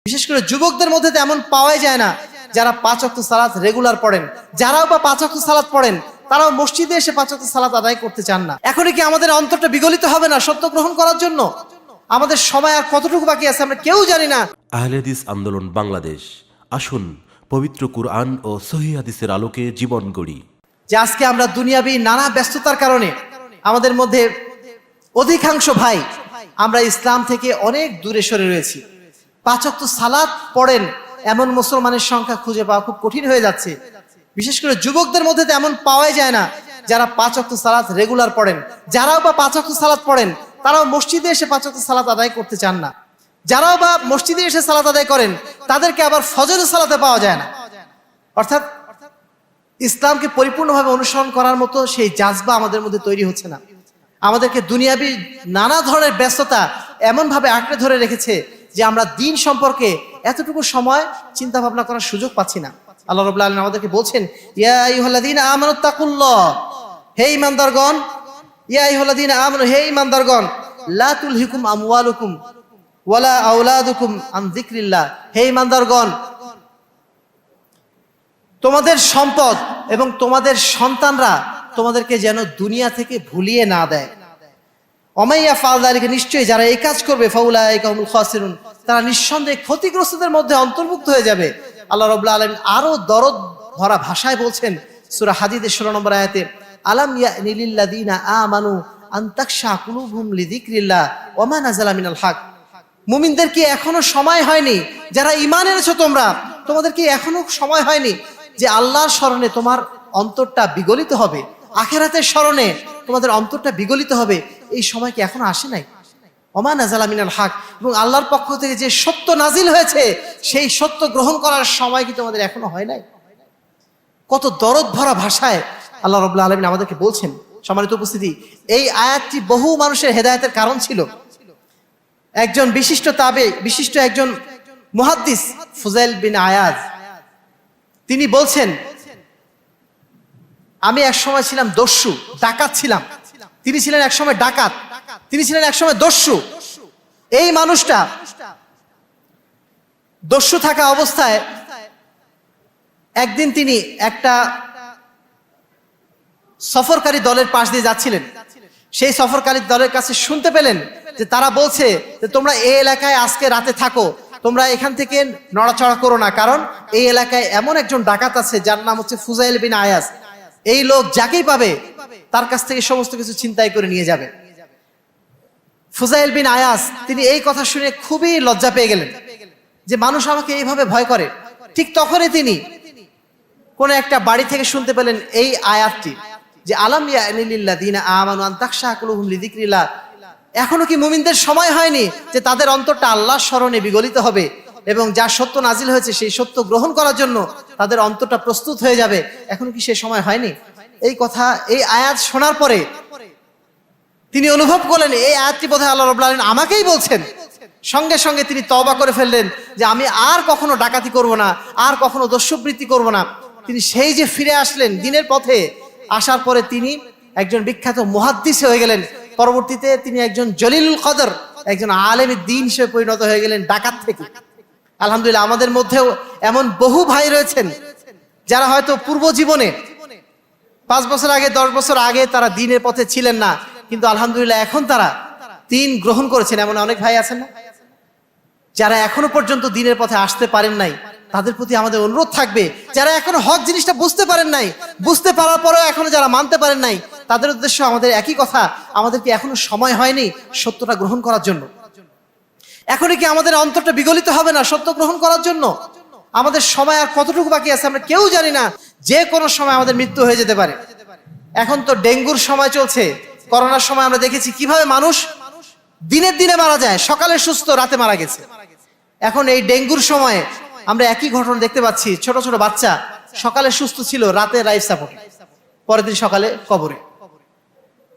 বিশেষ করে যুবকদের মধ্যে তেমন পাওয়াই যায় না যারা 5 ওয়াক্ত সালাত রেগুলার পড়েন। যারাও বা 5 ওয়াক্ত সালাত পড়েন তারাও মসজিদে এসে 5 ওয়াক্ত সালাত আদায় করতে চান না। এখনই কি আমাদের অন্তরটা বিগলিত হবে না সত্য গ্রহণ করার জন্য? আমাদের সময় আর কতটুকু বাকি আছে আমরা কেউ জানি না। আহলে হাদিস আন্দোলন বাংলাদেশ, আসুন পবিত্র কুরআন ও সহিহ হাদিসের আলোকে জীবন গড়ি। যে আজকে আমরা দুনিয়াবী নানা ব্যস্ততার কারণে আমাদের মধ্যে অধিকাংশ ভাই আমরা ইসলাম থেকে অনেক দূরে সরে রয়েছি। 5 ওয়াক্ত সালাত পড়েন এমন মুসলমানের সংখ্যা খুঁজে পাওয়া খুব কঠিন হয়ে যাচ্ছে। বিশেষ করে যুবকদের মধ্যে তেমন পাওয়াই যায় না যারা 5 ওয়াক্ত সালাত রেগুলার পড়েন। যারাও বা 5 ওয়াক্ত সালাত পড়েন তারাও মসজিদে এসে 5 ওয়াক্ত সালাত আদায় করতে চান না। যারাও বা মসজিদে এসে সালাত আদায় করেন তাদেরকে আবার ফজরের সালাতে পাওয়া যায় না। অর্থাৎ ইসলামকে পরিপূর্ণভাবে অনুসরণ করার মতো সেই জাজবা আমাদের মধ্যে তৈরি হচ্ছে না। আমাদেরকে দুনিয়াবী নানা ধরনের ব্যস্ততা এমনভাবে আঁকড়ে ধরে রেখেছে যে আমরা দিন সম্পর্কে এতটুকু সময় চিন্তা ভাবনা করার সুযোগ পাচ্ছি না। আল্লাহ রাব্বুল আলামিন আমাদেরকে বলছেন, ইয়া আইয়ুহাল্লাযীনা আমানুত্তাকুল্লাহ, হে ঈমানদারগণ, ইয়া আইয়ুহাল্লাযীনা আমানু, হে ঈমানদারগণ, লা তুলহিকুম আমওয়ালুকুম ওয়ালা আওলাদুকুম আন যিকরিল্লাহ, হে ঈমানদারগণ, তোমাদের সম্পদ এবং তোমাদের সন্তানরা তোমাদেরকে যেন দুনিয়া থেকে ভুলিয়ে না দেয়। ওমাইয়া ফাল যালিকা, নিশ্চয়ই যারা এই কাজ করবে ফাউলাইকা হুমুল খাসিরুন, তারা নিঃসন্দেহে ক্ষতিগ্রস্তদের মধ্যে অন্তর্ভুক্ত হয়ে যাবে। আল্লাহ রাব্বুল আলামিন আরো দরদ ভরা ভাষায় বলছেন সূরা হাদীদের 16 নম্বর আয়াতে, আলাম ইয়ানি লিল্লাযীনা আমানু আন তাখশা কুলুবুহুম লিযিকরিল্লাহ ওয়া মা নাযালা মিনাল হক, মুমিনদের কি এখনো সময় হয়নি, যারা ঈমান এনেছো তোমরা, তোমাদের কি এখনো সময় হয়নি যে আল্লাহর স্মরণে তোমার অন্তরটা বিগলিত হবে, আখিরাতের স্মরণে তোমাদের অন্তরটা বিগলিত হবে? এই সময় কি এখনো আসে নাই? ওমা নাযালা মিনাল হক, এবং আল্লাহর পক্ষ থেকে যে সত্য নাজিল হয়েছে সেই সত্য গ্রহণ করার সময় কি তোমাদের এখনো হয় নাই? কত দরদ ভরা ভাষায় আল্লাহ রাব্বুল আলামিন আমাদেরকে বলছেন। সম্মানিত উপস্থিতি, এই আয়াতটি বহু মানুষের হেদায়েতের কারণ ছিল। একজন বিশিষ্ট একজন মুহাদ্দিস ফুজাইল বিন আয়াজ, তিনি বলছেন, আমি এক সময় ছিলাম দস্যু, ডাকাত ছিলাম। তিনি ছিলেন এক সময় ডাকাত, তিনি ছিলেন এক সময় দস্যু। এই মানুষটা দস্যু থাকা অবস্থায় একদিন তিনি একটা সফরকারী দলের পাশ দিয়ে যাচ্ছিলেন। সেই সফরকারী দলের কাছে শুনতে পেলেন যে তারা বলছে যে তোমরা এই এলাকায় আজকে রাতে থাকো, তোমরা এখান থেকে নড়াচড়া করো না, কারণ এই এলাকায় এমন একজন ডাকাত আছে যার নাম হচ্ছে ফুজাইল বিন আয়াজ। এই লোক যাকেই পাবে তার কাছ থেকে সমস্ত কিছু ছিনতাই করে নিয়ে যাবে। ফুজাইল বিন আয়াজ তিনি এই কথা শুনে খুবই লজ্জা পেয়ে গেলেন যে মানুষ আমাকে এইভাবে ভয় করে। ঠিক তখনই তিনি কোন একটা বাড়ি থেকে শুনতে পেলেন এই আয়াতটি যে আলাম ইয়ানি লিল্লাযীনা আমানু আন তাখশা কুলুবুহুম লিযিকরিল্লাহ, এখনো কি মুমিনদের সময় হয়নি যে তাদের অন্তরটা আল্লাহর স্মরণে বিগলিত হবে এবং যা সত্য নাজিল হয়েছে সেই সত্য গ্রহণ করার জন্য তাদের অন্তরটা প্রস্তুত হয়ে যাবে? এখনো কি সে সময় হয়নি? এই কথা, এই আয়াত শোনার পরে তিনি অনুভব করলেন এই আয়াতটি বোধহয় আল্লাহ রাব্বুল আলামিন আমাকেই বলছেন। সঙ্গে সঙ্গে তিনি তওবা করে ফেললেন যে আমি আর কখনো ডাকাতি করব না, আর কখনো দস্যুবৃত্তি করব না। তিনি সেই যে ফিরে আসলেন দিনের পথে, আসার পরে তিনি একজন বিখ্যাত মুহাদ্দিস হয়ে গেলেন। পরবর্তীতে তিনি একজন জলিলুল কদর, একজন আলেম দ্বীন হিসেবে পরিণত হয়ে গেলেন ডাকাত থেকে। আলহামদুলিল্লাহ, আমাদের মধ্যেও এমন বহু ভাই রয়েছেন যারা হয়তো পূর্ব জীবনে 5 বছর আগে 10 বছর আগে তারা দ্বীনের পথে ছিলেন না, কিন্তু আলহামদুলিল্লাহ এখন তারা দ্বীন গ্রহণ করেছেন। এমন অনেক ভাই আছেন না যারা এখনো পর্যন্ত দ্বীনের পথে আসতে পারেন নাই। তাদের প্রতি আমাদের অনুরোধ থাকবে, যারা এখনো হক জিনিসটা বুঝতে পারেন নাই, বুঝতে পারার পরেও এখনো যারা মানতে পারেন নাই, তাদের উদ্দেশ্য আমাদের একই কথা, আমাদেরকে এখনো সময় হয়নি সত্যটা গ্রহণ করার জন্য। এখনই কি আমাদের অন্তরটা বিগলিত হবে না সত্য গ্রহণ করার জন্য? আমাদের সময় আর কতটুকু বাকি আছে আমরা কেউ জানি না। যে কোনো সময় আমাদের মৃত্যু হয়ে যেতে পারে। এখন তো ডেঙ্গুর সময় চলছে, করোনার সময় আমরা দেখেছি কিভাবে মানুষ দিনের দিনে মারা যায়, সকালে সুস্থ রাতে মারা গেছে। এখন এই ডেঙ্গুর সময়ে আমরা একই ঘটনা দেখতে পাচ্ছি, ছোট ছোট বাচ্চা সকালে সুস্থ ছিল, রাতে লাইফ সাপোর্ট, পরের দিন সকালে কবরে।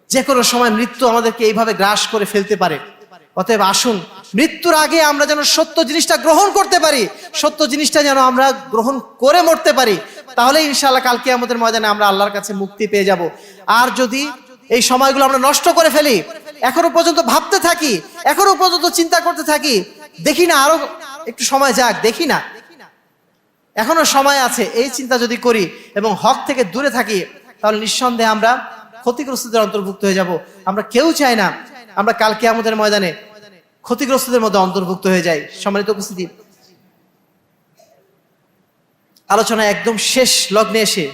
যে কোনো সময় মৃত্যু আমাদেরকে এইভাবে গ্রাস করে ফেলতে পারে। অতএব আসুন মৃত্যুর আগে আমরা যেন সত্য জিনিসটা গ্রহণ করতে পারি, সত্য জিনিসটা যেন আমরা গ্রহণ করে মরতে পারি, তাহলে ইনশাআল্লাহ কাল কিয়ামতের ময়দানে আমরা আল্লাহর কাছে মুক্তি পেয়ে যাব। আর যদি এই সময়গুলো আমরা নষ্ট করে ফেলি, এখনো পর্যন্ত ভাবতে থাকি, এখনো পর্যন্ত চিন্তা করতে থাকি দেখি না, আরো একটু সময় যাক, দেখি না, এখনো সময় আছে, এই চিন্তা যদি করি এবং হক থেকে দূরে থাকি, তাহলে নিঃসন্দেহে আমরা ক্ষতিগ্রস্তদের অন্তর্ভুক্ত হয়ে যাব। আমরা কেউ চাই না আমরা কাল কিয়ামতের ময়দানে ক্ষতিগ্রস্তদের মধ্যে অন্তর্ভুক্ত হয়ে যাই। সম্মানিত উপস্থিতি, আলোচনা একদম শেষ লগ্নে এসে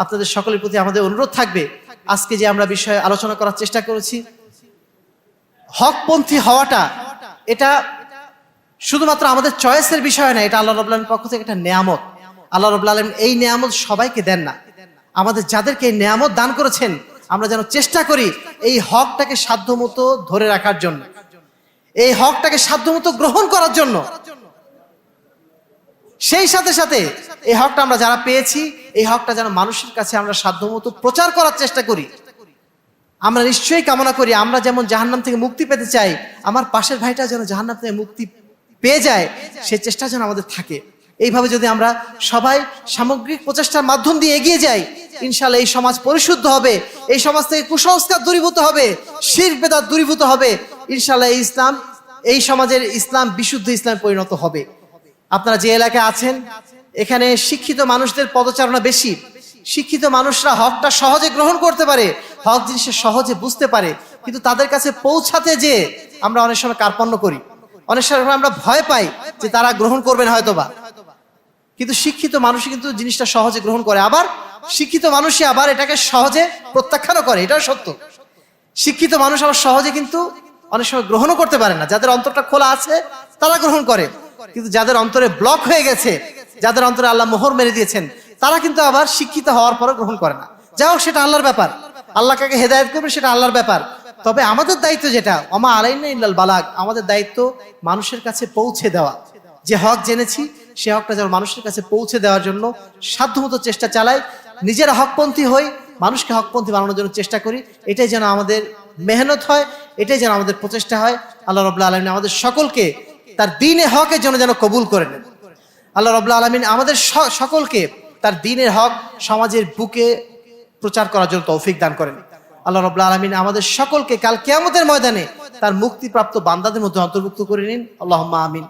আপনাদের সকলের প্রতি আমাদের অনুরোধ থাকবে, আজকে যে আমরা বিষয়ে আলোচনা করার চেষ্টা করেছি, হকপন্থী হওয়াটা এটা শুধুমাত্র আমাদের চয়েসের বিষয় না, এটা আল্লাহ রাব্বুল আলামিনের পক্ষ থেকে একটা নেয়ামত। আল্লাহ রাব্বুল আলামিন এই নেয়ামত সবাইকে দেন না। আমাদের যাদেরকে এই নেয়ামত দান করেছেন, আমরা যেন চেষ্টা করি এই হকটাকে সাধ্যমতো ধরে রাখার জন্য, এই হকটাকে সাধ্যমতো গ্রহণ করার জন্য। সেই সাথে সাথে এই হকটা আমরা যারা পেয়েছি, এই হকটা যেন মানুষের কাছে আমরা সাধ্যমতো প্রচার করার চেষ্টা করি। আমরা নিশ্চয়ই কামনা করি, আমরা যেমন জাহান্নাম থেকে মুক্তি পেতে চাই, আমার পাশের ভাইটা যেন জাহান্নাম থেকে মুক্তি পেয়ে যায়, সে চেষ্টা যেন আমাদের থাকে। এইভাবে যদি আমরা সবাই সামগ্রিক প্রচেষ্টার মাধ্যম দিয়ে এগিয়ে যাই, ইনশাআল্লাহ এই সমাজ পরিশুদ্ধ হবে, এই সমাজ থেকে কুসংস্কার দূরীভূত হবে, শিরক বিদআত দূরীভূত হবে। ইনশাআল্লাহ এই ইসলাম, এই সমাজের ইসলাম বিশুদ্ধ ইসলামে পরিণত হবে। আপনারা যে এলাকায় আছেন, এখানে শিক্ষিত মানুষদের পদচারণা বেশি। শিক্ষিত মানুষরা হকটা সহজে গ্রহণ করতে পারে, হক জিনিসটা সহজে বুঝতে পারে, কিন্তু তাদের কাছে পৌঁছাতে যে আমরা অনেক সময় কার্পণ্য করি, অনেক সময় আমরা ভয় পাই যে তারা গ্রহণ করবেন হয়তোবা। কিন্তু শিক্ষিত মানুষ কিন্তু জিনিসটা সহজে গ্রহণ করে, আবার শিক্ষিত মানুষই আবার এটাকে সহজে প্রত্যাখ্যানও করে, এটাও সত্য। শিক্ষিত মানুষ আবার সহজে কিন্তু অনেক সময় গ্রহণও করতে পারে না। যাদের অন্তরটা খোলা আছে তারা গ্রহণ করে, কিন্তু যাদের অন্তরে ব্লক হয়ে গেছে, যাদের অন্তরে আল্লাহ মোহর মেরে দিয়েছেন, তারা কিন্তু আবার শিক্ষিত হওয়ার পরও গ্রহণ করে না। যাই হোক, সেটা আল্লাহর ব্যাপার, আল্লাহ কাকে হেদায়েত করবে সেটা আল্লাহর ব্যাপার। তবে আমাদের দায়িত্ব যেটা, ওমা আলাইনা ইল্লাল বালাগ, আমাদের দায়িত্ব মানুষের কাছে পৌঁছে দেওয়া। যে হক জেনেছি সে হকটা যেন মানুষের কাছে পৌঁছে দেওয়ার জন্য সাধ্যমতো চেষ্টা চালাই, নিজেরা হকপন্থী হই, মানুষকে হকপন্থী বানানোর জন্য চেষ্টা করি। এটাই যেন আমাদের মেহনত হয়, এটাই যেন আমাদের প্রচেষ্টা হয়। আল্লাহ রাব্বুল আলামিন আমাদের সকলকে তার দ্বীনে হকের জন্য যেন কবুল করে নেন। আল্লাহ রাব্বুল আলামিন আমাদের সকলকে তার দ্বীনের হক সমাজের বুকে প্রচার করার জন্য তৌফিক দান করেন। আল্লাহ রাব্বুল আলামিন আমাদের সকলকে কাল কিয়ামতের ময়দানে তার মুক্তিপ্রাপ্ত বান্দাদের মধ্যে অন্তর্ভুক্ত করে নিন। আল্লাহুম্মা আমিন।